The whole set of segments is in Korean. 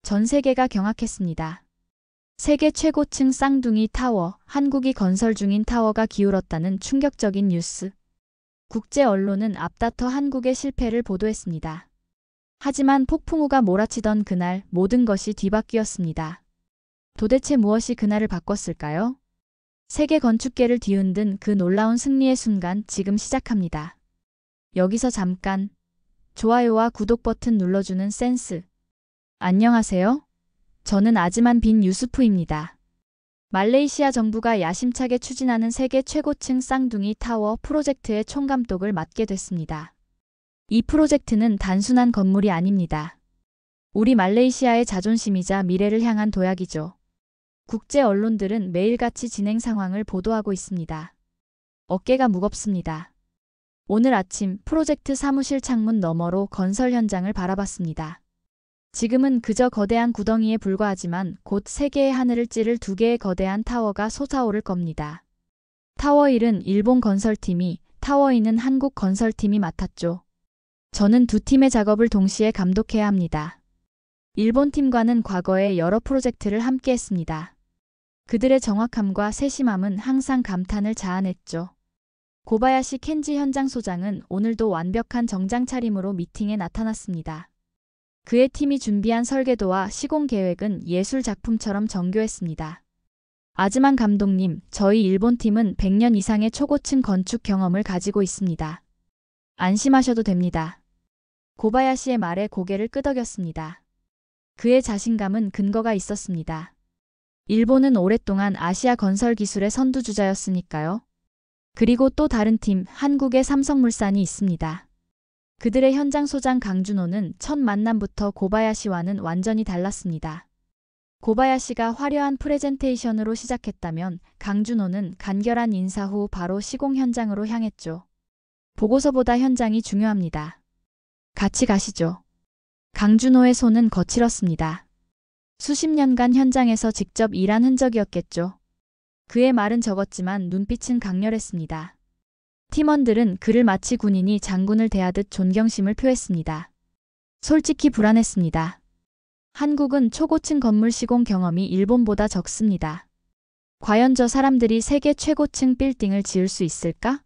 전 세계가 경악했습니다. 세계 최고층 쌍둥이 타워, 한국이 건설 중인 타워가 기울었다는 충격적인 뉴스. 국제 언론은 앞다퉈 한국의 실패를 보도했습니다. 하지만 폭풍우가 몰아치던 그날 모든 것이 뒤바뀌었습니다. 도대체 무엇이 그날을 바꿨을까요? 세계 건축계를 뒤흔든 그 놀라운 승리의 순간 지금 시작합니다. 여기서 잠깐 좋아요와 구독 버튼 눌러주는 센스. 안녕하세요. 저는 아즈만 빈 유수프입니다. 말레이시아 정부가 야심차게 추진하는 세계 최고층 쌍둥이 타워 프로젝트의 총감독을 맡게 됐습니다. 이 프로젝트는 단순한 건물이 아닙니다. 우리 말레이시아의 자존심이자 미래를 향한 도약이죠. 국제 언론들은 매일같이 진행 상황을 보도하고 있습니다. 어깨가 무겁습니다. 오늘 아침 프로젝트 사무실 창문 너머로 건설 현장을 바라봤습니다. 지금은 그저 거대한 구덩이에 불과하지만 곧 세계의 하늘을 찌를 두 개의 거대한 타워가 솟아오를 겁니다. 타워 1은 일본 건설팀이, 타워 2는 한국 건설팀이 맡았죠. 저는 두 팀의 작업을 동시에 감독해야 합니다. 일본 팀과는 과거에 여러 프로젝트를 함께 했습니다. 그들의 정확함과 세심함은 항상 감탄을 자아냈죠. 고바야시 켄지 현장 소장은 오늘도 완벽한 정장 차림으로 미팅에 나타났습니다. 그의 팀이 준비한 설계도와 시공 계획은 예술 작품처럼 정교했습니다. 아즈만 감독님, 저희 일본 팀은 100년 이상의 초고층 건축 경험을 가지고 있습니다. 안심하셔도 됩니다. 고바야시의 말에 고개를 끄덕였습니다. 그의 자신감은 근거가 있었습니다. 일본은 오랫동안 아시아 건설 기술의 선두주자였으니까요. 그리고 또 다른 팀, 한국의 삼성물산이 있습니다. 그들의 현장 소장 강준호는 첫 만남부터 고바야시와는 완전히 달랐습니다. 고바야시가 화려한 프레젠테이션으로 시작했다면 강준호는 간결한 인사 후 바로 시공 현장으로 향했죠. 보고서보다 현장이 중요합니다. 같이 가시죠. 강준호의 손은 거칠었습니다. 수십 년간 현장에서 직접 일한 흔적이었겠죠. 그의 말은 적었지만 눈빛은 강렬했습니다. 팀원들은 그를 마치 군인이 장군을 대하듯 존경심을 표했습니다. 솔직히 불안했습니다. 한국은 초고층 건물 시공 경험이 일본보다 적습니다. 과연 저 사람들이 세계 최고층 빌딩을 지을 수 있을까?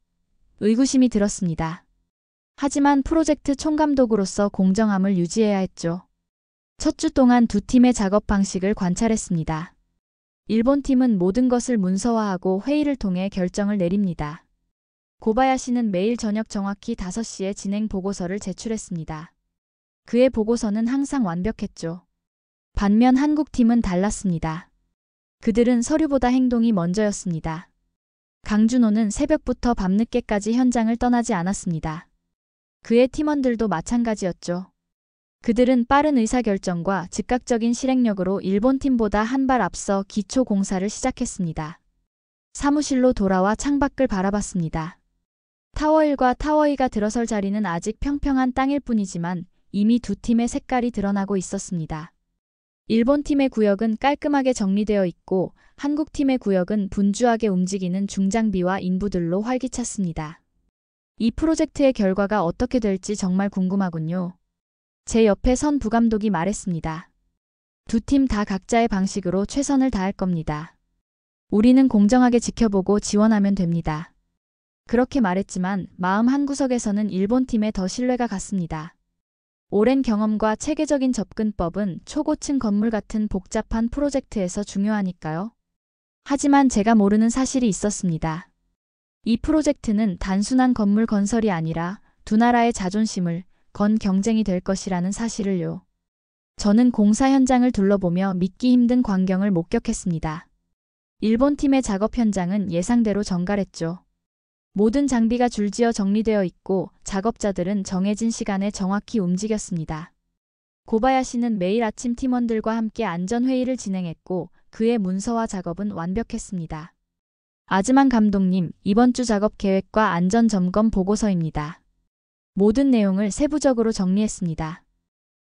의구심이 들었습니다. 하지만 프로젝트 총감독으로서 공정함을 유지해야 했죠. 첫 주 동안 두 팀의 작업 방식을 관찰했습니다. 일본 팀은 모든 것을 문서화하고 회의를 통해 결정을 내립니다. 고바야시는 매일 저녁 정확히 5시에 진행 보고서를 제출했습니다. 그의 보고서는 항상 완벽했죠. 반면 한국 팀은 달랐습니다. 그들은 서류보다 행동이 먼저였습니다. 강준호는 새벽부터 밤늦게까지 현장을 떠나지 않았습니다. 그의 팀원들도 마찬가지였죠. 그들은 빠른 의사결정과 즉각적인 실행력으로 일본 팀보다 한 발 앞서 기초 공사를 시작했습니다. 사무실로 돌아와 창밖을 바라봤습니다. 타워 1과 타워 2가 들어설 자리는 아직 평평한 땅일 뿐이지만 이미 두 팀의 색깔이 드러나고 있었습니다. 일본 팀의 구역은 깔끔하게 정리되어 있고 한국 팀의 구역은 분주하게 움직이는 중장비와 인부들로 활기찼습니다. 이 프로젝트의 결과가 어떻게 될지 정말 궁금하군요. 제 옆에 선 부감독이 말했습니다. 두 팀 다 각자의 방식으로 최선을 다할 겁니다. 우리는 공정하게 지켜보고 지원하면 됩니다. 그렇게 말했지만 마음 한구석에서는 일본 팀에 더 신뢰가 갔습니다. 오랜 경험과 체계적인 접근법은 초고층 건물 같은 복잡한 프로젝트에서 중요하니까요. 하지만 제가 모르는 사실이 있었습니다. 이 프로젝트는 단순한 건물 건설이 아니라 두 나라의 자존심을 건 경쟁이 될 것이라는 사실을요. 저는 공사 현장을 둘러보며 믿기 힘든 광경을 목격했습니다. 일본 팀의 작업 현장은 예상대로 정갈했죠. 모든 장비가 줄지어 정리되어 있고 작업자들은 정해진 시간에 정확히 움직였습니다. 고바야시는 매일 아침 팀원들과 함께 안전회의를 진행했고 그의 문서화 작업은 완벽했습니다. 아즈만 감독님, 이번 주 작업 계획과 안전점검 보고서입니다. 모든 내용을 세부적으로 정리했습니다.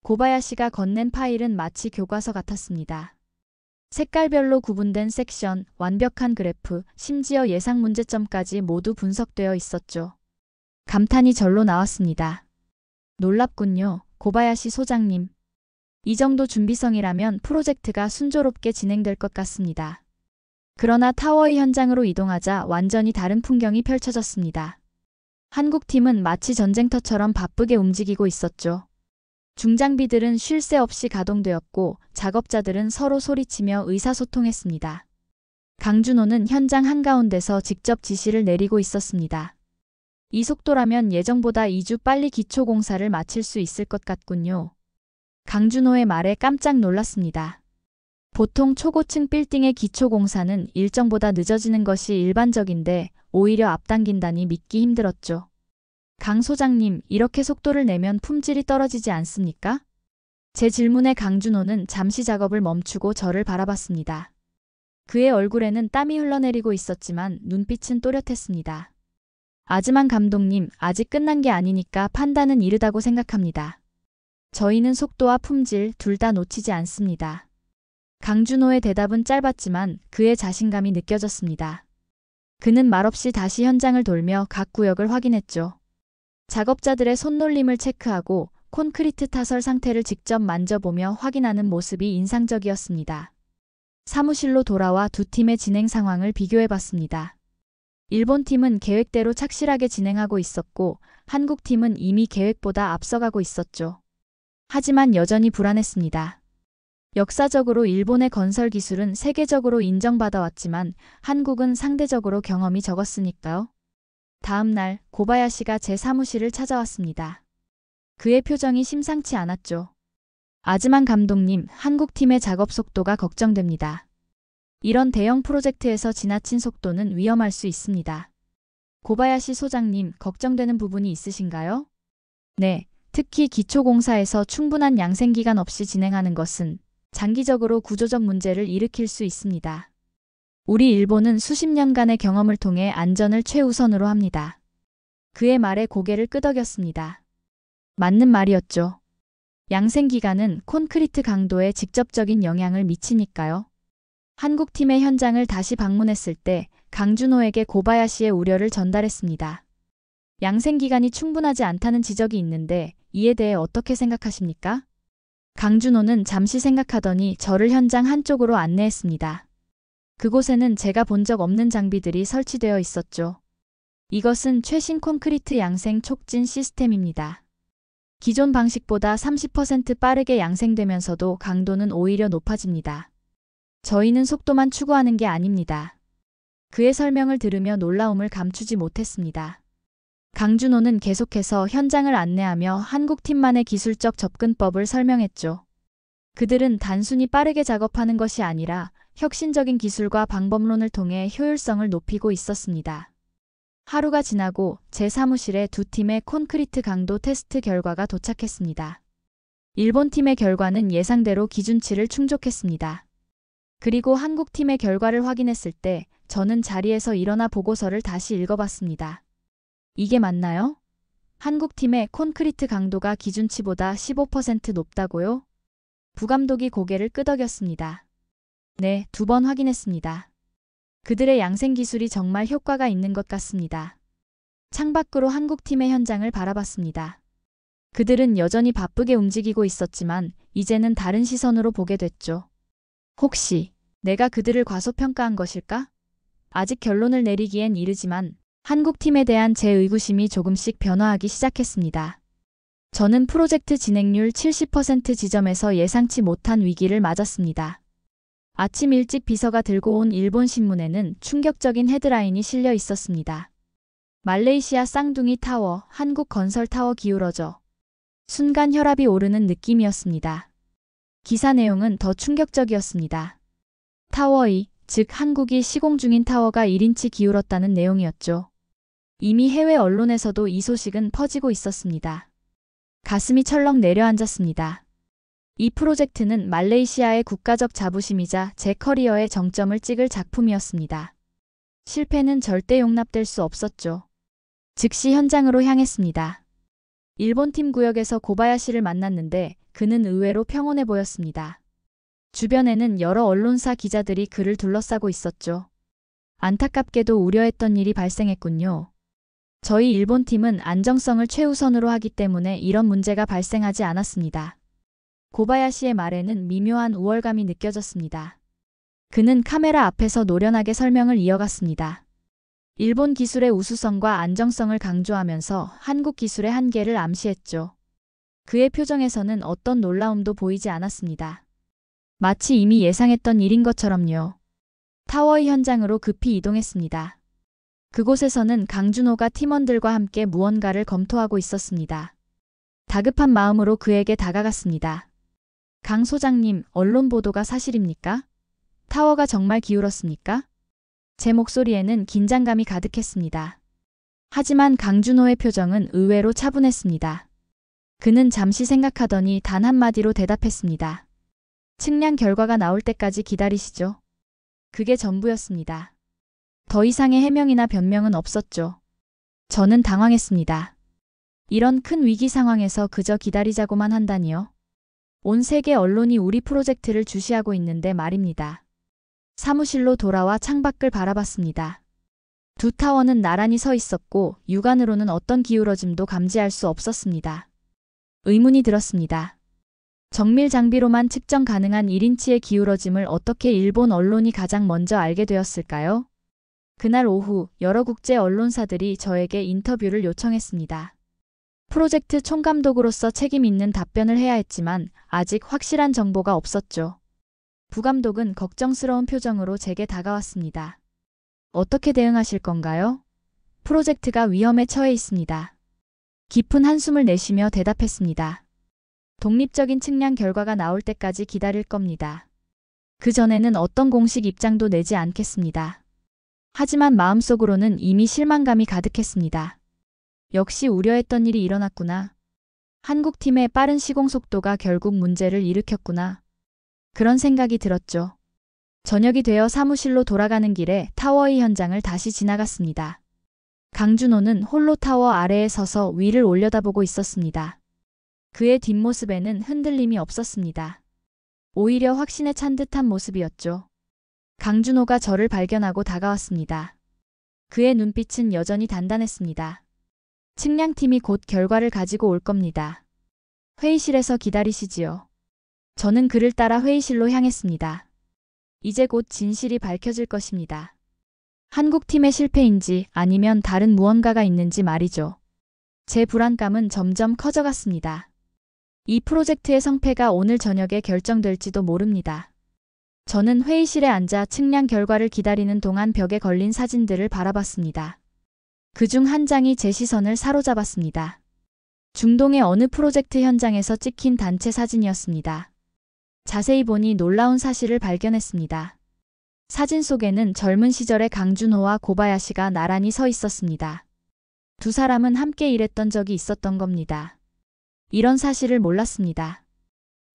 고바야시가 건넨 파일은 마치 교과서 같았습니다. 색깔별로 구분된 섹션, 완벽한 그래프, 심지어 예상 문제점까지 모두 분석되어 있었죠. 감탄이 절로 나왔습니다. 놀랍군요, 고바야시 소장님. 이 정도 준비성이라면 프로젝트가 순조롭게 진행될 것 같습니다. 그러나 타워의 현장으로 이동하자 완전히 다른 풍경이 펼쳐졌습니다. 한국팀은 마치 전쟁터처럼 바쁘게 움직이고 있었죠. 중장비들은 쉴 새 없이 가동되었고 작업자들은 서로 소리치며 의사소통했습니다. 강준호는 현장 한가운데서 직접 지시를 내리고 있었습니다. 이 속도라면 예정보다 2주 빨리 기초공사를 마칠 수 있을 것 같군요. 강준호의 말에 깜짝 놀랐습니다. 보통 초고층 빌딩의 기초공사는 일정보다 늦어지는 것이 일반적인데 오히려 앞당긴다니 믿기 힘들었죠. 강 소장님, 이렇게 속도를 내면 품질이 떨어지지 않습니까? 제 질문에 강준호는 잠시 작업을 멈추고 저를 바라봤습니다. 그의 얼굴에는 땀이 흘러내리고 있었지만 눈빛은 또렷했습니다. 아즈만 감독님, 아직 끝난 게 아니니까 판단은 이르다고 생각합니다. 저희는 속도와 품질 둘 다 놓치지 않습니다. 강준호의 대답은 짧았지만 그의 자신감이 느껴졌습니다. 그는 말없이 다시 현장을 돌며 각 구역을 확인했죠. 작업자들의 손놀림을 체크하고 콘크리트 타설 상태를 직접 만져보며 확인하는 모습이 인상적이었습니다. 사무실로 돌아와 두 팀의 진행 상황을 비교해봤습니다. 일본 팀은 계획대로 착실하게 진행하고 있었고 한국 팀은 이미 계획보다 앞서가고 있었죠. 하지만 여전히 불안했습니다. 역사적으로 일본의 건설 기술은 세계적으로 인정받아왔지만 한국은 상대적으로 경험이 적었으니까요. 다음 날 고바야시가 제 사무실을 찾아왔습니다. 그의 표정이 심상치 않았죠. 아즈만 감독님, 한국팀의 작업 속도가 걱정됩니다. 이런 대형 프로젝트에서 지나친 속도는 위험할 수 있습니다. 고바야시 소장님, 걱정되는 부분이 있으신가요? 네, 특히 기초공사에서 충분한 양생기간 없이 진행하는 것은 장기적으로 구조적 문제를 일으킬 수 있습니다. 우리 일본은 수십 년간의 경험을 통해 안전을 최우선으로 합니다. 그의 말에 고개를 끄덕였습니다. 맞는 말이었죠. 양생기간은 콘크리트 강도에 직접적인 영향을 미치니까요. 한국팀의 현장을 다시 방문했을 때 강준호에게 고바야시의 우려를 전달했습니다. 양생기간이 충분하지 않다는 지적이 있는데 이에 대해 어떻게 생각하십니까? 강준호는 잠시 생각하더니 저를 현장 한쪽으로 안내했습니다. 그곳에는 제가 본 적 없는 장비들이 설치되어 있었죠. 이것은 최신 콘크리트 양생 촉진 시스템입니다. 기존 방식보다 30% 빠르게 양생되면서도 강도는 오히려 높아집니다. 저희는 속도만 추구하는 게 아닙니다. 그의 설명을 들으며 놀라움을 감추지 못했습니다. 강준호는 계속해서 현장을 안내하며 한국팀만의 기술적 접근법을 설명했죠. 그들은 단순히 빠르게 작업하는 것이 아니라 혁신적인 기술과 방법론을 통해 효율성을 높이고 있었습니다. 하루가 지나고 제 사무실에 두 팀의 콘크리트 강도 테스트 결과가 도착했습니다. 일본 팀의 결과는 예상대로 기준치를 충족했습니다. 그리고 한국 팀의 결과를 확인했을 때 저는 자리에서 일어나 보고서를 다시 읽어봤습니다. 이게 맞나요? 한국 팀의 콘크리트 강도가 기준치보다 15% 높다고요? 부감독이 고개를 끄덕였습니다. 네, 2번 확인했습니다. 그들의 양생 기술이 정말 효과가 있는 것 같습니다. 창밖으로 한국팀의 현장을 바라봤습니다. 그들은 여전히 바쁘게 움직이고 있었지만 이제는 다른 시선으로 보게 됐죠. 혹시 내가 그들을 과소평가한 것일까? 아직 결론을 내리기엔 이르지만 한국팀에 대한 제 의구심이 조금씩 변화하기 시작했습니다. 저는 프로젝트 진행률 70% 지점에서 예상치 못한 위기를 맞았습니다. 아침 일찍 비서가 들고 온 일본 신문에는 충격적인 헤드라인이 실려 있었습니다. 말레이시아 쌍둥이 타워, 한국 건설 타워 기울어져. 순간 혈압이 오르는 느낌이었습니다. 기사 내용은 더 충격적이었습니다. 타워이, 즉 한국이 시공 중인 타워가 1인치 기울었다는 내용이었죠. 이미 해외 언론에서도 이 소식은 퍼지고 있었습니다. 가슴이 철렁 내려앉았습니다. 이 프로젝트는 말레이시아의 국가적 자부심이자 제 커리어의 정점을 찍을 작품이었습니다. 실패는 절대 용납될 수 없었죠. 즉시 현장으로 향했습니다. 일본 팀 구역에서 고바야시를 만났는데 그는 의외로 평온해 보였습니다. 주변에는 여러 언론사 기자들이 그를 둘러싸고 있었죠. 안타깝게도 우려했던 일이 발생했군요. 저희 일본 팀은 안정성을 최우선으로 하기 때문에 이런 문제가 발생하지 않았습니다. 고바야시의 말에는 미묘한 우월감이 느껴졌습니다. 그는 카메라 앞에서 노련하게 설명을 이어갔습니다. 일본 기술의 우수성과 안정성을 강조하면서 한국 기술의 한계를 암시했죠. 그의 표정에서는 어떤 놀라움도 보이지 않았습니다. 마치 이미 예상했던 일인 것처럼요. 타워의 현장으로 급히 이동했습니다. 그곳에서는 강준호가 팀원들과 함께 무언가를 검토하고 있었습니다. 다급한 마음으로 그에게 다가갔습니다. 강 소장님, 언론 보도가 사실입니까? 타워가 정말 기울었습니까? 제 목소리에는 긴장감이 가득했습니다. 하지만 강준호의 표정은 의외로 차분했습니다. 그는 잠시 생각하더니 단 한마디로 대답했습니다. 측량 결과가 나올 때까지 기다리시죠. 그게 전부였습니다. 더 이상의 해명이나 변명은 없었죠. 저는 당황했습니다. 이런 큰 위기 상황에서 그저 기다리자고만 한다니요. 온 세계 언론이 우리 프로젝트를 주시하고 있는데 말입니다. 사무실로 돌아와 창밖을 바라봤습니다. 두 타워는 나란히 서 있었고 육안으로는 어떤 기울어짐도 감지할 수 없었습니다. 의문이 들었습니다. 정밀 장비로만 측정 가능한 1인치의 기울어짐을 어떻게 일본 언론이 가장 먼저 알게 되었을까요? 그날 오후 여러 국제 언론사들이 저에게 인터뷰를 요청했습니다. 프로젝트 총감독으로서 책임 있는 답변을 해야 했지만 아직 확실한 정보가 없었죠. 부감독은 걱정스러운 표정으로 제게 다가왔습니다. 어떻게 대응하실 건가요? 프로젝트가 위험에 처해 있습니다. 깊은 한숨을 내쉬며 대답했습니다. 독립적인 측량 결과가 나올 때까지 기다릴 겁니다. 그 전에는 어떤 공식 입장도 내지 않겠습니다. 하지만 마음속으로는 이미 실망감이 가득했습니다. 역시 우려했던 일이 일어났구나. 한국 팀의 빠른 시공 속도가 결국 문제를 일으켰구나. 그런 생각이 들었죠. 저녁이 되어 사무실로 돌아가는 길에 타워의 현장을 다시 지나갔습니다. 강준호는 홀로 타워 아래에 서서 위를 올려다보고 있었습니다. 그의 뒷모습에는 흔들림이 없었습니다. 오히려 확신에 찬 듯한 모습이었죠. 강준호가 저를 발견하고 다가왔습니다. 그의 눈빛은 여전히 단단했습니다. 측량팀이 곧 결과를 가지고 올 겁니다. 회의실에서 기다리시지요. 저는 그를 따라 회의실로 향했습니다. 이제 곧 진실이 밝혀질 것입니다. 한국팀의 실패인지 아니면 다른 무언가가 있는지 말이죠. 제 불안감은 점점 커져갔습니다. 이 프로젝트의 성패가 오늘 저녁에 결정될지도 모릅니다. 저는 회의실에 앉아 측량 결과를 기다리는 동안 벽에 걸린 사진들을 바라봤습니다. 그중 한 장이 제 시선을 사로잡았습니다. 중동의 어느 프로젝트 현장에서 찍힌 단체 사진이었습니다. 자세히 보니 놀라운 사실을 발견했습니다. 사진 속에는 젊은 시절의 강준호와 고바야시가 나란히 서 있었습니다. 두 사람은 함께 일했던 적이 있었던 겁니다. 이런 사실을 몰랐습니다.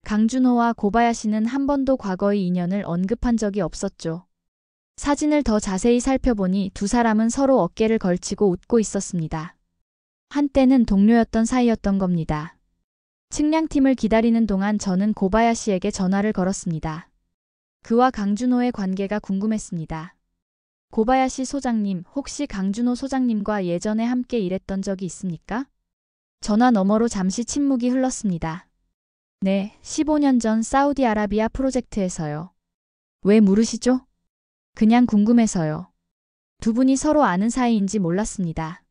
강준호와 고바야시는 한 번도 과거의 인연을 언급한 적이 없었죠. 사진을 더 자세히 살펴보니 두 사람은 서로 어깨를 걸치고 웃고 있었습니다. 한때는 동료였던 사이였던 겁니다. 측량팀을 기다리는 동안 저는 고바야시에게 전화를 걸었습니다. 그와 강준호의 관계가 궁금했습니다. 고바야시 소장님, 혹시 강준호 소장님과 예전에 함께 일했던 적이 있습니까? 전화 너머로 잠시 침묵이 흘렀습니다. 네, 15년 전 사우디아라비아 프로젝트에서요. 왜 물으시죠? 그냥 궁금해서요. 두 분이 서로 아는 사이인지 몰랐습니다.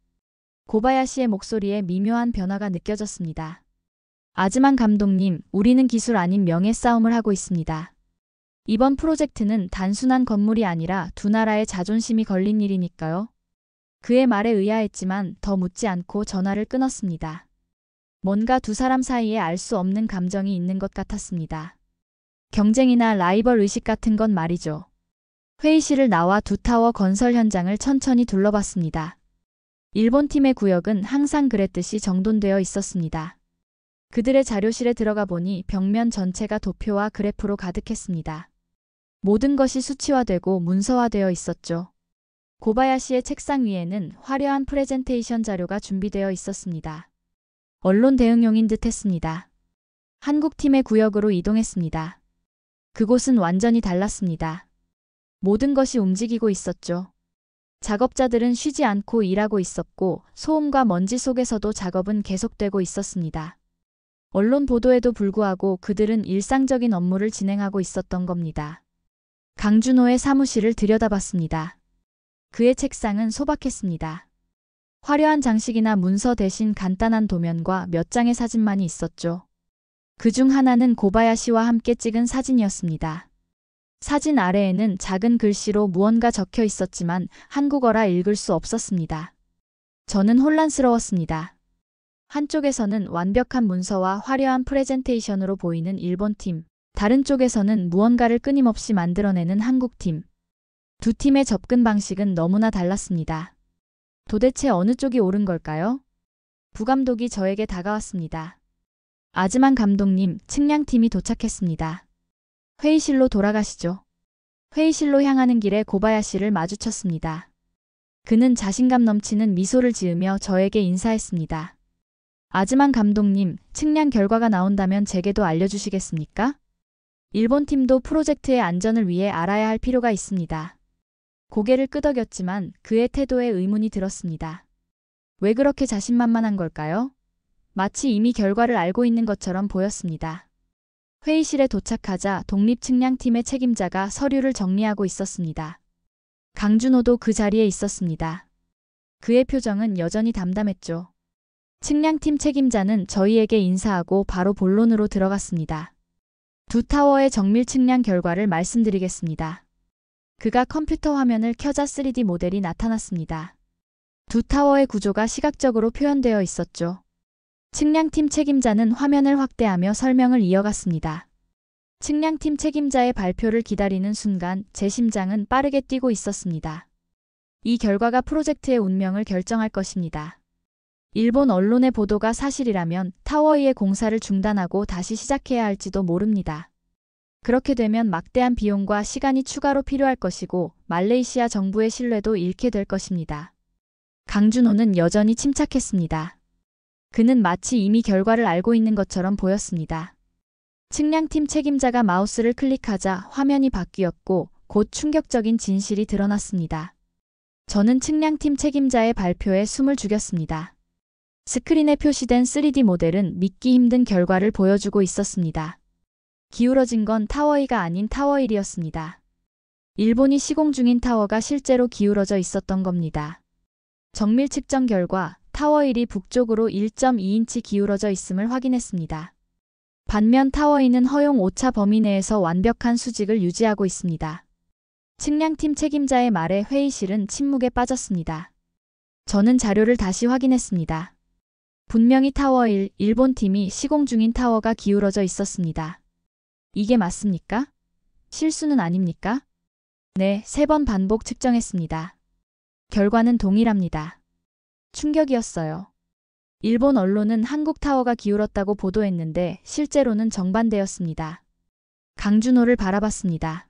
고바야시의 목소리에 미묘한 변화가 느껴졌습니다. 아즈만 감독님, 우리는 기술 아닌 명예 싸움을 하고 있습니다. 이번 프로젝트는 단순한 건물이 아니라 두 나라의 자존심이 걸린 일이니까요. 그의 말에 의아했지만 더 묻지 않고 전화를 끊었습니다. 뭔가 두 사람 사이에 알 수 없는 감정이 있는 것 같았습니다. 경쟁이나 라이벌 의식 같은 건 말이죠. 회의실을 나와 두 타워 건설 현장을 천천히 둘러봤습니다. 일본 팀의 구역은 항상 그랬듯이 정돈되어 있었습니다. 그들의 자료실에 들어가 보니 벽면 전체가 도표와 그래프로 가득했습니다. 모든 것이 수치화되고 문서화되어 있었죠. 고바야시의 책상 위에는 화려한 프레젠테이션 자료가 준비되어 있었습니다. 언론 대응용인 듯 했습니다. 한국팀의 구역으로 이동했습니다. 그곳은 완전히 달랐습니다. 모든 것이 움직이고 있었죠. 작업자들은 쉬지 않고 일하고 있었고 소음과 먼지 속에서도 작업은 계속되고 있었습니다. 언론 보도에도 불구하고 그들은 일상적인 업무를 진행하고 있었던 겁니다. 강준호의 사무실을 들여다봤습니다. 그의 책상은 소박했습니다. 화려한 장식이나 문서 대신 간단한 도면과 몇 장의 사진만이 있었죠. 그중 하나는 고바야시와 함께 찍은 사진이었습니다. 사진 아래에는 작은 글씨로 무언가 적혀 있었지만 한국어라 읽을 수 없었습니다. 저는 혼란스러웠습니다. 한쪽에서는 완벽한 문서와 화려한 프레젠테이션으로 보이는 일본 팀, 다른 쪽에서는 무언가를 끊임없이 만들어내는 한국 팀. 두 팀의 접근 방식은 너무나 달랐습니다. 도대체 어느 쪽이 옳은 걸까요? 부감독이 저에게 다가왔습니다. 아즈만 감독님, 측량팀이 도착했습니다. 회의실로 돌아가시죠. 회의실로 향하는 길에 고바야시를 마주쳤습니다. 그는 자신감 넘치는 미소를 지으며 저에게 인사했습니다. 아즈만 감독님, 측량 결과가 나온다면 제게도 알려주시겠습니까? 일본 팀도 프로젝트의 안전을 위해 알아야 할 필요가 있습니다. 고개를 끄덕였지만 그의 태도에 의문이 들었습니다. 왜 그렇게 자신만만한 걸까요? 마치 이미 결과를 알고 있는 것처럼 보였습니다. 회의실에 도착하자 독립측량팀의 책임자가 서류를 정리하고 있었습니다. 강준호도 그 자리에 있었습니다. 그의 표정은 여전히 담담했죠. 측량팀 책임자는 저희에게 인사하고 바로 본론으로 들어갔습니다. 두 타워의 정밀 측량 결과를 말씀드리겠습니다. 그가 컴퓨터 화면을 켜자 3D 모델이 나타났습니다. 두 타워의 구조가 시각적으로 표현되어 있었죠. 측량팀 책임자는 화면을 확대하며 설명을 이어갔습니다. 측량팀 책임자의 발표를 기다리는 순간 제 심장은 빠르게 뛰고 있었습니다. 이 결과가 프로젝트의 운명을 결정할 것입니다. 일본 언론의 보도가 사실이라면 타워이의 공사를 중단하고 다시 시작해야 할지도 모릅니다. 그렇게 되면 막대한 비용과 시간이 추가로 필요할 것이고 말레이시아 정부의 신뢰도 잃게 될 것입니다. 강준호는 여전히 침착했습니다. 그는 마치 이미 결과를 알고 있는 것처럼 보였습니다. 측량팀 책임자가 마우스를 클릭하자 화면이 바뀌었고 곧 충격적인 진실이 드러났습니다. 저는 측량팀 책임자의 발표에 숨을 죽였습니다. 스크린에 표시된 3D 모델은 믿기 힘든 결과를 보여주고 있었습니다. 기울어진 건 타워이가 아닌 타워1이었습니다. 일본이 시공 중인 타워가 실제로 기울어져 있었던 겁니다. 정밀 측정 결과 타워1이 북쪽으로 1.2인치 기울어져 있음을 확인했습니다. 반면 타워2는 허용 오차 범위 내에서 완벽한 수직을 유지하고 있습니다. 측량팀 책임자의 말에 회의실은 침묵에 빠졌습니다. 저는 자료를 다시 확인했습니다. 분명히 타워1, 일본 팀이 시공 중인 타워가 기울어져 있었습니다. 이게 맞습니까? 실수는 아닙니까? 네, 3번 반복 측정했습니다. 결과는 동일합니다. 충격이었어요. 일본 언론은 한국 타워가 기울었다고 보도했는데 실제로는 정반대였습니다. 강준호를 바라봤습니다.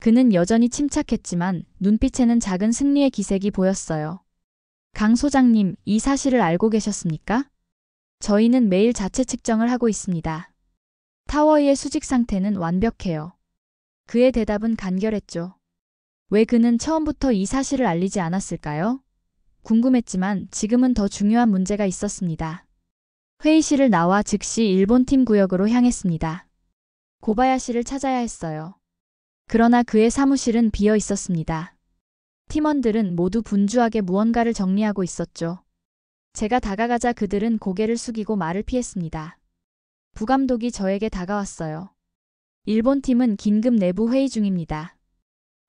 그는 여전히 침착했지만 눈빛에는 작은 승리의 기색이 보였어요. 강 소장님, 이 사실을 알고 계셨습니까? 저희는 매일 자체 측정을 하고 있습니다. 타워의 수직 상태는 완벽해요. 그의 대답은 간결했죠. 왜 그는 처음부터 이 사실을 알리지 않았을까요? 궁금했지만 지금은 더 중요한 문제가 있었습니다. 회의실을 나와 즉시 일본 팀 구역으로 향했습니다. 고바야시를 찾아야 했어요. 그러나 그의 사무실은 비어 있었습니다. 팀원들은 모두 분주하게 무언가를 정리하고 있었죠. 제가 다가가자 그들은 고개를 숙이고 말을 피했습니다. 부감독이 저에게 다가왔어요. 일본 팀은 긴급 내부 회의 중입니다.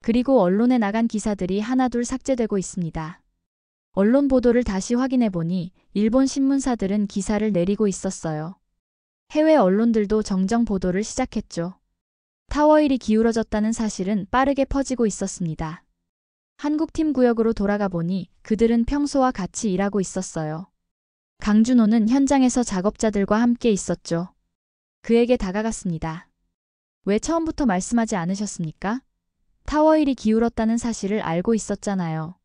그리고 언론에 나간 기사들이 하나둘 삭제되고 있습니다. 언론 보도를 다시 확인해 보니 일본 신문사들은 기사를 내리고 있었어요. 해외 언론들도 정정 보도를 시작했죠. 타워1이 기울어졌다는 사실은 빠르게 퍼지고 있었습니다. 한국팀 구역으로 돌아가 보니 그들은 평소와 같이 일하고 있었어요. 강준호는 현장에서 작업자들과 함께 있었죠. 그에게 다가갔습니다. 왜 처음부터 말씀하지 않으셨습니까? 타워1이 기울었다는 사실을 알고 있었잖아요.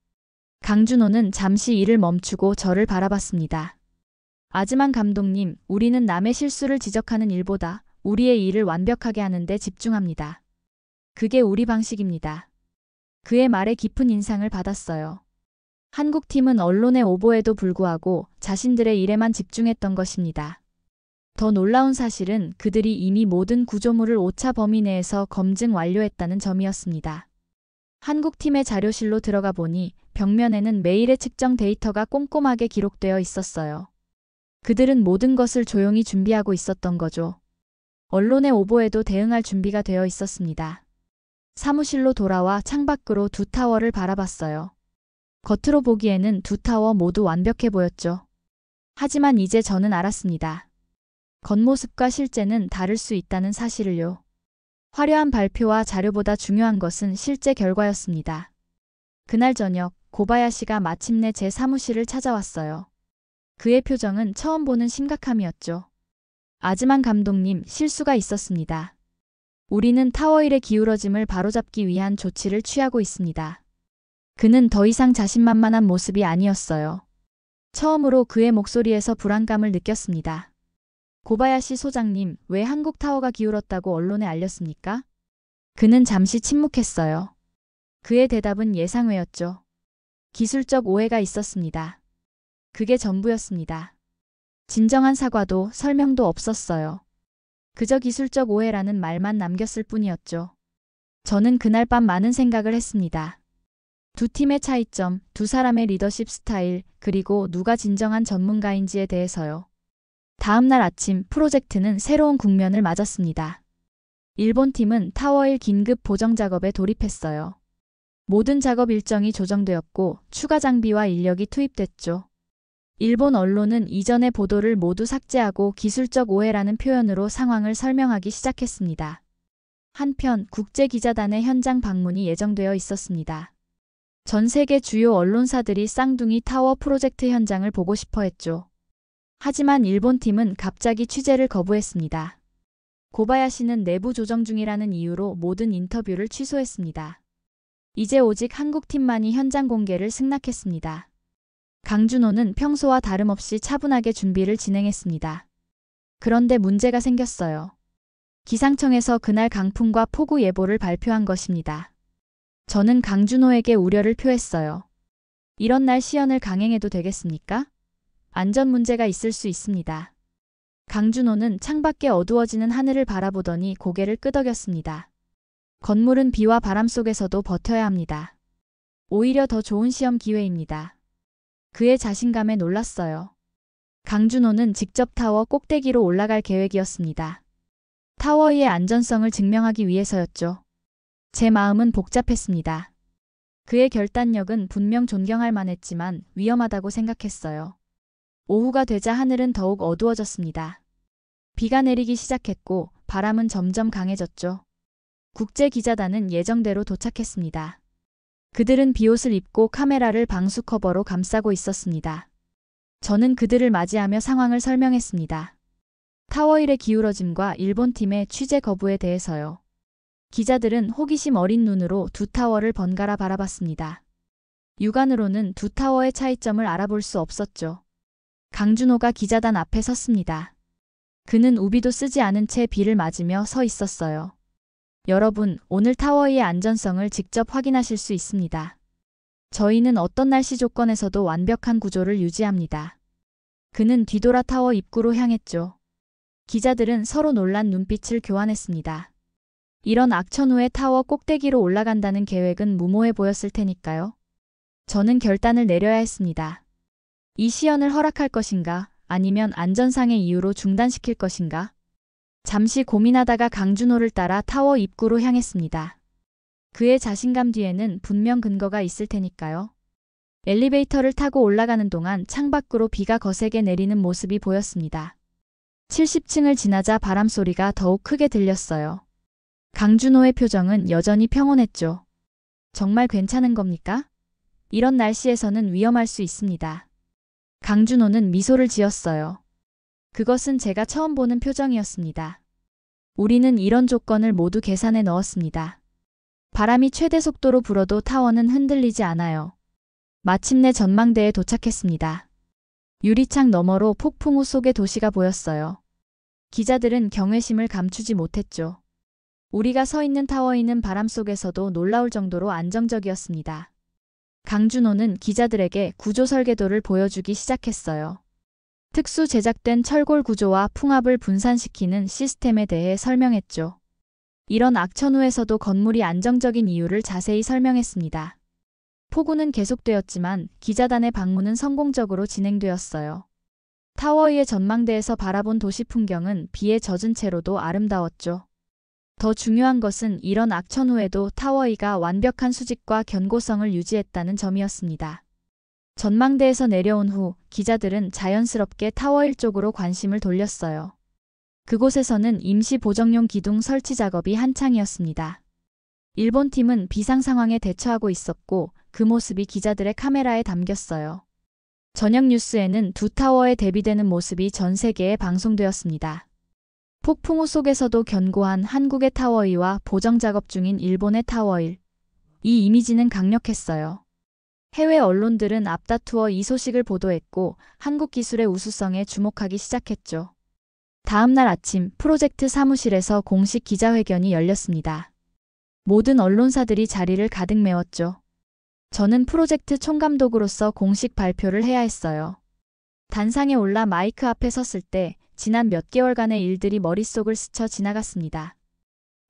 강준호는 잠시 일을 멈추고 저를 바라봤습니다. 아즈만 감독님, 우리는 남의 실수를 지적하는 일보다 우리의 일을 완벽하게 하는 데 집중합니다. 그게 우리 방식입니다. 그의 말에 깊은 인상을 받았어요. 한국팀은 언론의 오보에도 불구하고 자신들의 일에만 집중했던 것입니다. 더 놀라운 사실은 그들이 이미 모든 구조물을 오차 범위 내에서 검증 완료했다는 점이었습니다. 한국팀의 자료실로 들어가 보니 벽면에는 매일의 측정 데이터가 꼼꼼하게 기록되어 있었어요. 그들은 모든 것을 조용히 준비하고 있었던 거죠. 언론의 오보에도 대응할 준비가 되어 있었습니다. 사무실로 돌아와 창밖으로 두 타워를 바라봤어요. 겉으로 보기에는 두 타워 모두 완벽해 보였죠. 하지만 이제 저는 알았습니다. 겉모습과 실제는 다를 수 있다는 사실을요. 화려한 발표와 자료보다 중요한 것은 실제 결과였습니다. 그날 저녁 고바야시가 마침내 제 사무실을 찾아왔어요. 그의 표정은 처음 보는 심각함이었죠. 아즈만 감독님, 실수가 있었습니다. 우리는 타워 1의 기울어짐을 바로잡기 위한 조치를 취하고 있습니다. 그는 더 이상 자신만만한 모습이 아니었어요. 처음으로 그의 목소리에서 불안감을 느꼈습니다. 고바야시 소장님, 왜 한국 타워가 기울었다고 언론에 알렸습니까? 그는 잠시 침묵했어요. 그의 대답은 예상외였죠. 기술적 오해가 있었습니다. 그게 전부였습니다. 진정한 사과도 설명도 없었어요. 그저 기술적 오해라는 말만 남겼을 뿐이었죠. 저는 그날 밤 많은 생각을 했습니다. 두 팀의 차이점, 두 사람의 리더십 스타일, 그리고 누가 진정한 전문가인지에 대해서요. 다음 날 아침 프로젝트는 새로운 국면을 맞았습니다. 일본 팀은 타워 1 긴급 보정 작업에 돌입했어요. 모든 작업 일정이 조정되었고 추가 장비와 인력이 투입됐죠. 일본 언론은 이전의 보도를 모두 삭제하고 기술적 오해라는 표현으로 상황을 설명하기 시작했습니다. 한편 국제기자단의 현장 방문이 예정되어 있었습니다. 전 세계 주요 언론사들이 쌍둥이 타워 프로젝트 현장을 보고 싶어 했죠. 하지만 일본 팀은 갑자기 취재를 거부했습니다. 고바야시는 내부 조정 중이라는 이유로 모든 인터뷰를 취소했습니다. 이제 오직 한국팀만이 현장 공개를 승낙했습니다. 강준호는 평소와 다름없이 차분하게 준비를 진행했습니다. 그런데 문제가 생겼어요. 기상청에서 그날 강풍과 폭우 예보를 발표한 것입니다. 저는 강준호에게 우려를 표했어요. 이런 날 시연을 강행해도 되겠습니까? 안전 문제가 있을 수 있습니다. 강준호는 창밖에 어두워지는 하늘을 바라보더니 고개를 끄덕였습니다. 건물은 비와 바람 속에서도 버텨야 합니다. 오히려 더 좋은 시험 기회입니다. 그의 자신감에 놀랐어요. 강준호는 직접 타워 꼭대기로 올라갈 계획이었습니다. 타워의 안전성을 증명하기 위해서였죠. 제 마음은 복잡했습니다. 그의 결단력은 분명 존경할 만했지만 위험하다고 생각했어요. 오후가 되자 하늘은 더욱 어두워졌습니다. 비가 내리기 시작했고 바람은 점점 강해졌죠. 국제기자단은 예정대로 도착했습니다. 그들은 비옷을 입고 카메라를 방수 커버로 감싸고 있었습니다. 저는 그들을 맞이하며 상황을 설명했습니다. 타워 1의 기울어짐과 일본 팀의 취재 거부에 대해서요. 기자들은 호기심 어린 눈으로 두 타워를 번갈아 바라봤습니다. 육안으로는 두 타워의 차이점을 알아볼 수 없었죠. 강준호가 기자단 앞에 섰습니다. 그는 우비도 쓰지 않은 채 비를 맞으며 서 있었어요. 여러분, 오늘 타워의 안전성을 직접 확인하실 수 있습니다. 저희는 어떤 날씨 조건에서도 완벽한 구조를 유지합니다. 그는 뒤돌아 타워 입구로 향했죠. 기자들은 서로 놀란 눈빛을 교환했습니다. 이런 악천 후에 타워 꼭대기로 올라간다는 계획은 무모해 보였을 테니까요. 저는 결단을 내려야 했습니다. 이 시연을 허락할 것인가, 아니면 안전상의 이유로 중단시킬 것인가? 잠시 고민하다가 강준호를 따라 타워 입구로 향했습니다. 그의 자신감 뒤에는 분명 근거가 있을 테니까요. 엘리베이터를 타고 올라가는 동안 창밖으로 비가 거세게 내리는 모습이 보였습니다. 70층을 지나자 바람 소리가 더욱 크게 들렸어요. 강준호의 표정은 여전히 평온했죠. 정말 괜찮은 겁니까? 이런 날씨에서는 위험할 수 있습니다. 강준호는 미소를 지었어요. 그것은 제가 처음 보는 표정이었습니다. 우리는 이런 조건을 모두 계산해 넣었습니다. 바람이 최대 속도로 불어도 타워는 흔들리지 않아요. 마침내 전망대에 도착했습니다. 유리창 너머로 폭풍우 속의 도시가 보였어요. 기자들은 경외심을 감추지 못했죠. 우리가 서 있는 타워에는 바람 속에서도 놀라울 정도로 안정적이었습니다. 강준호는 기자들에게 구조 설계도를 보여주기 시작했어요. 특수 제작된 철골 구조와 풍압을 분산시키는 시스템에 대해 설명했죠. 이런 악천 후에서도 건물이 안정적인 이유를 자세히 설명했습니다. 폭우는 계속되었지만 기자단의 방문은 성공적으로 진행되었어요. 타워위의 전망대에서 바라본 도시 풍경은 비에 젖은 채로도 아름다웠죠. 더 중요한 것은 이런 악천 후에도 타워위가 완벽한 수직과 견고성을 유지했다는 점이었습니다. 전망대에서 내려온 후 기자들은 자연스럽게 타워 1쪽으로 관심을 돌렸어요. 그곳에서는 임시 보정용 기둥 설치 작업이 한창이었습니다. 일본 팀은 비상 상황에 대처하고 있었고 그 모습이 기자들의 카메라에 담겼어요. 저녁 뉴스에는 두 타워에 대비되는 모습이 전 세계에 방송되었습니다. 폭풍우 속에서도 견고한 한국의 타워 2와 보정 작업 중인 일본의 타워 1. 이 이미지는 강력했어요. 해외 언론들은 앞다투어 이 소식을 보도했고 한국 기술의 우수성에 주목하기 시작했죠. 다음 날 아침 프로젝트 사무실에서 공식 기자회견이 열렸습니다. 모든 언론사들이 자리를 가득 메웠죠. 저는 프로젝트 총감독으로서 공식 발표를 해야 했어요. 단상에 올라 마이크 앞에 섰을 때 지난 몇 개월간의 일들이 머릿속을 스쳐 지나갔습니다.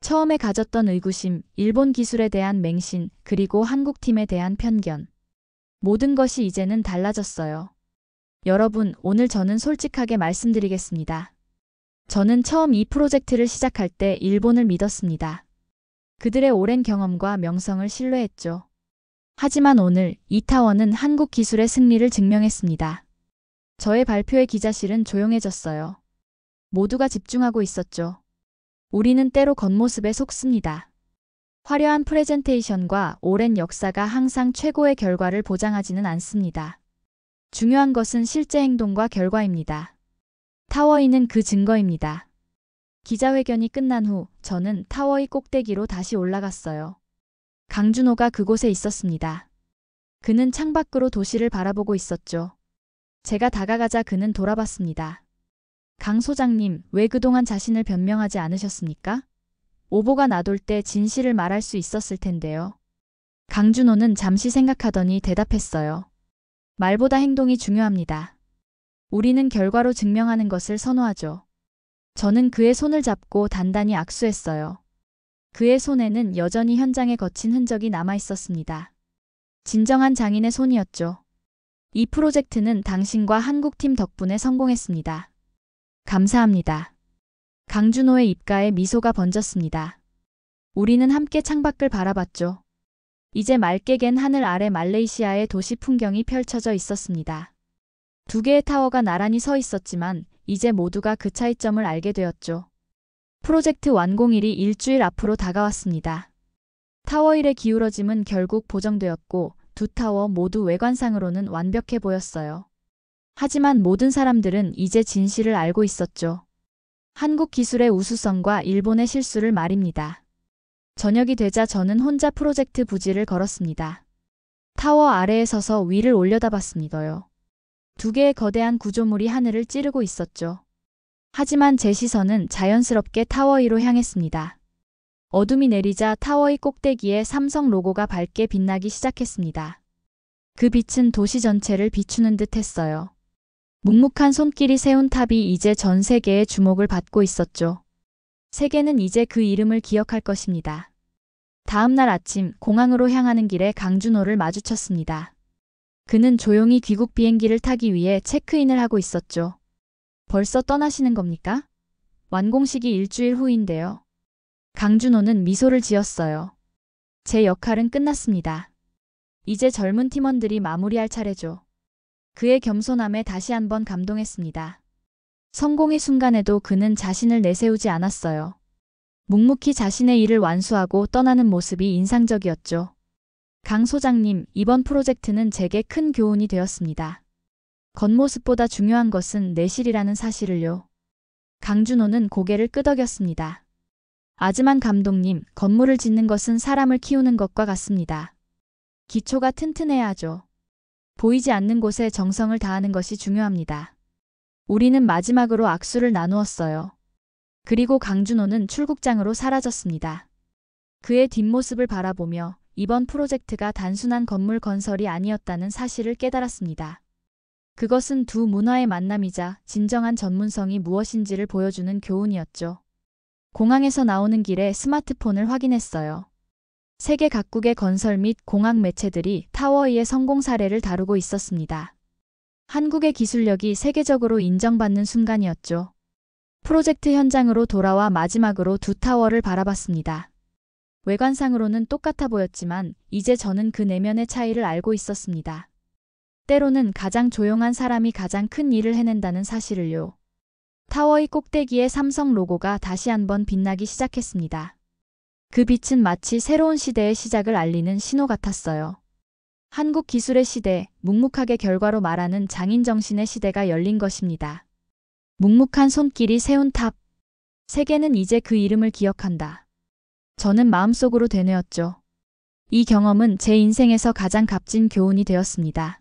처음에 가졌던 의구심, 일본 기술에 대한 맹신, 그리고 한국 팀에 대한 편견. 모든 것이 이제는 달라졌어요. 여러분, 오늘 저는 솔직하게 말씀드리겠습니다. 저는 처음 이 프로젝트를 시작할 때 일본을 믿었습니다. 그들의 오랜 경험과 명성을 신뢰했죠. 하지만 오늘 이 타워는 한국 기술의 승리를 증명했습니다. 저의 발표에 기자실은 조용해졌어요. 모두가 집중하고 있었죠. 우리는 때로 겉모습에 속습니다. 화려한 프레젠테이션과 오랜 역사가 항상 최고의 결과를 보장하지는 않습니다. 중요한 것은 실제 행동과 결과입니다. 타워이는 그 증거입니다. 기자회견이 끝난 후 저는 타워이 꼭대기로 다시 올라갔어요. 강준호가 그곳에 있었습니다. 그는 창밖으로 도시를 바라보고 있었죠. 제가 다가가자 그는 돌아봤습니다. 강 소장님, 왜 그동안 자신을 변명하지 않으셨습니까? 오보가 나돌 때 진실을 말할 수 있었을 텐데요. 강준호는 잠시 생각하더니 대답했어요. 말보다 행동이 중요합니다. 우리는 결과로 증명하는 것을 선호하죠. 저는 그의 손을 잡고 단단히 악수했어요. 그의 손에는 여전히 현장에 거친 흔적이 남아 있었습니다. 진정한 장인의 손이었죠. 이 프로젝트는 당신과 한국팀 덕분에 성공했습니다. 감사합니다. 강준호의 입가에 미소가 번졌습니다. 우리는 함께 창밖을 바라봤죠. 이제 맑게 갠 하늘 아래 말레이시아의 도시 풍경이 펼쳐져 있었습니다. 두 개의 타워가 나란히 서 있었지만 이제 모두가 그 차이점을 알게 되었죠. 프로젝트 완공일이 일주일 앞으로 다가왔습니다. 타워 1의 기울어짐은 결국 보정되었고 두 타워 모두 외관상으로는 완벽해 보였어요. 하지만 모든 사람들은 이제 진실을 알고 있었죠. 한국 기술의 우수성과 일본의 실수를 말입니다. 저녁이 되자 저는 혼자 프로젝트 부지를 걸었습니다. 타워 아래에 서서 위를 올려다봤습니다요. 두 개의 거대한 구조물이 하늘을 찌르고 있었죠. 하지만 제 시선은 자연스럽게 타워 2로 향했습니다. 어둠이 내리자 타워 2 꼭대기에 삼성 로고가 밝게 빛나기 시작했습니다. 그 빛은 도시 전체를 비추는 듯 했어요. 묵묵한 손길이 세운 탑이 이제 전 세계의 주목을 받고 있었죠. 세계는 이제 그 이름을 기억할 것입니다. 다음 날 아침 공항으로 향하는 길에 강준호를 마주쳤습니다. 그는 조용히 귀국 비행기를 타기 위해 체크인을 하고 있었죠. 벌써 떠나시는 겁니까? 완공식이 일주일 후인데요. 강준호는 미소를 지었어요. 제 역할은 끝났습니다. 이제 젊은 팀원들이 마무리할 차례죠. 그의 겸손함에 다시 한번 감동했습니다. 성공의 순간에도 그는 자신을 내세우지 않았어요. 묵묵히 자신의 일을 완수하고 떠나는 모습이 인상적이었죠. 강 소장님, 이번 프로젝트는 제게 큰 교훈이 되었습니다. 겉모습보다 중요한 것은 내실이라는 사실을요. 강준호는 고개를 끄덕였습니다. 아즈만 감독님, 건물을 짓는 것은 사람을 키우는 것과 같습니다. 기초가 튼튼해야 하죠. 보이지 않는 곳에 정성을 다하는 것이 중요합니다. 우리는 마지막으로 악수를 나누었어요. 그리고 강준호는 출국장으로 사라졌습니다. 그의 뒷모습을 바라보며 이번 프로젝트가 단순한 건물 건설이 아니었다는 사실을 깨달았습니다. 그것은 두 문화의 만남이자 진정한 전문성이 무엇인지를 보여주는 교훈이었죠. 공항에서 나오는 길에 스마트폰을 확인했어요. 세계 각국의 건설 및 공학 매체들이 타워의 성공 사례를 다루고 있었습니다. 한국의 기술력이 세계적으로 인정받는 순간이었죠. 프로젝트 현장으로 돌아와 마지막으로 두 타워를 바라봤습니다. 외관상으로는 똑같아 보였지만 이제 저는 그 내면의 차이를 알고 있었습니다. 때로는 가장 조용한 사람이 가장 큰 일을 해낸다는 사실을요. 타워의 꼭대기에 삼성 로고가 다시 한번 빛나기 시작했습니다. 그 빛은 마치 새로운 시대의 시작을 알리는 신호 같았어요. 한국 기술의 시대, 묵묵하게 결과로 말하는 장인 정신의 시대가 열린 것입니다. 묵묵한 손길이 세운 탑. 세계는 이제 그 이름을 기억한다. 저는 마음속으로 되뇌었죠. 이 경험은 제 인생에서 가장 값진 교훈이 되었습니다.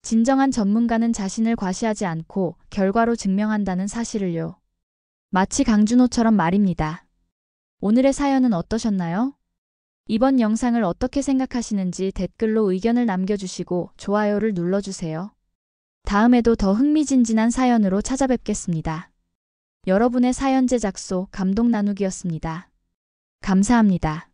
진정한 전문가는 자신을 과시하지 않고 결과로 증명한다는 사실을요. 마치 강준호처럼 말입니다. 오늘의 사연은 어떠셨나요? 이번 영상을 어떻게 생각하시는지 댓글로 의견을 남겨주시고 좋아요를 눌러주세요. 다음에도 더 흥미진진한 사연으로 찾아뵙겠습니다. 여러분의 사연 제작소 감동 나누기였습니다. 감사합니다.